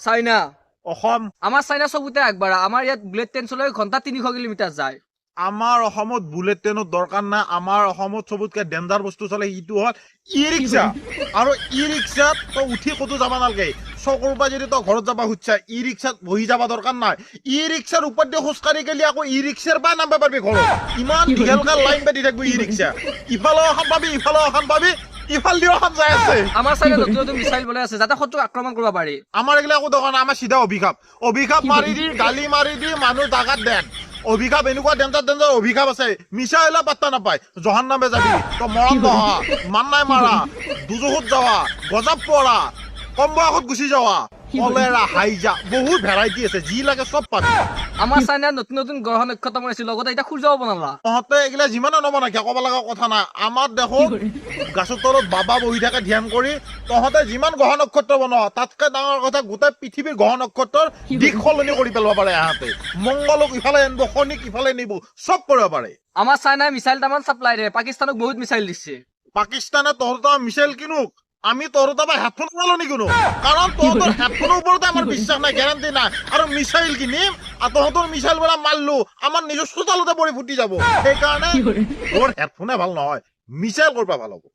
China Assam আমাৰ China চবতে আগবাঢ়া আমাৰ ইয়াত বুলেট ট্ৰেইন চলাই ঘন্টা 300 কিলোমিটাৰ যায় আমাৰ অসমত বুলেট ট্ৰেইনৰ দৰকাৰ নাই আমাৰ অসমত সবতকে ডেঞ্জাৰ বস্তু চলে ইটো হ'ল ই ৰিক্সা আৰু ই ৰিক্সাত তই উঠি ক'তো যাব নালাগে চকুৰ পৰা যদি তই ঘৰত যাব খুজিছা ই ৰিক্সাত বহি যাব দৰকাৰ নাই ই ৰিক্সাৰ ওপৰত দি খোজকাঢ়ি গেলি আকৌ ই ৰিক্সাৰ পৰা নামিব পাৰিবি ঘৰত ইমান দীঘলকৈ লাইন পাতি থাকিব ই ৰিক্সা ইফালে এখন পাবি ইফালে এখন পাবি ইফাল দিও এখন যাই আছে আমাৰ চাইনা নতুন নতুন মিছাইল বনাই আছে যাতে শত্ৰুক আক্ৰমণ কৰিব পাৰি আমাৰ এইগিলা একো দৰকাৰ নাই আমাৰ চিধা অভিশাপ মাৰি দি গালি মাৰি দি মানুহ জাগাত দেন অভিশাপ এনেকুৱা ডেঞ্জাৰ অভিশাপ আছে মিছাইলা পাত্তা নাপায় জহান নামে যাবি তই মৰম নহা মান নাই মাৰা দুজুহুত যাৱা গজাব পৰা কম বয়সত গুচি যাৱা কলেৰা হাইজা বহুত ভেৰাইটি আছে যি লাগে চব পাবি আমাৰ চাইনাত নতুন নতুন গ্ৰহ নক্ষত্ৰ বনাইছিল লগতে এতিয়া সূৰ্যও বনালা তহঁতে এইগিলা যিমানে নবনাই কিয় ক'ব লগা কথা নাই আমাৰ দেখোন গাছৰ তলত বাবা বহি থাকে ধ্যান কৰি তহঁতে যিমান গ্ৰহ নক্ষত্ৰ বনোৱা তাতকৈ ডাঙৰ কথা গোটেই পৃথিৱীৰ গ্ৰহ নক্ষত্ৰৰ দিশ সলনি কৰি পেলাব পাৰে ইহঁতে মংগলক ইফালে আনিব শনিক ইফালে নিব চব কৰিব পাৰে আমাৰ চাইনাই মিছাইল তামান চাপ্লাই দিয়ে পাকিস্তানক বহুত মিছাইল দিছে পাকিস্তানে তহঁতৰ মিছাইল কিনুক আমি তহঁতৰ পৰা হেডফোন কিনালো নিকিনো কাৰণ তহঁতৰ হেডফোনৰ ওপৰতে আমাৰ বিশ্বাস নাই গেৰাণ্টি নাই আৰু মিছাইল কিনিম আৰু তহঁতৰ মিছাইল বোলা মাৰিলো আমাৰ নিজৰ চোতালতে পৰি ফুটি যাব সেইকাৰণে তোৰ হেডফোনে ভাল নহয় মিছাইল কৰিব ভাল হ'ব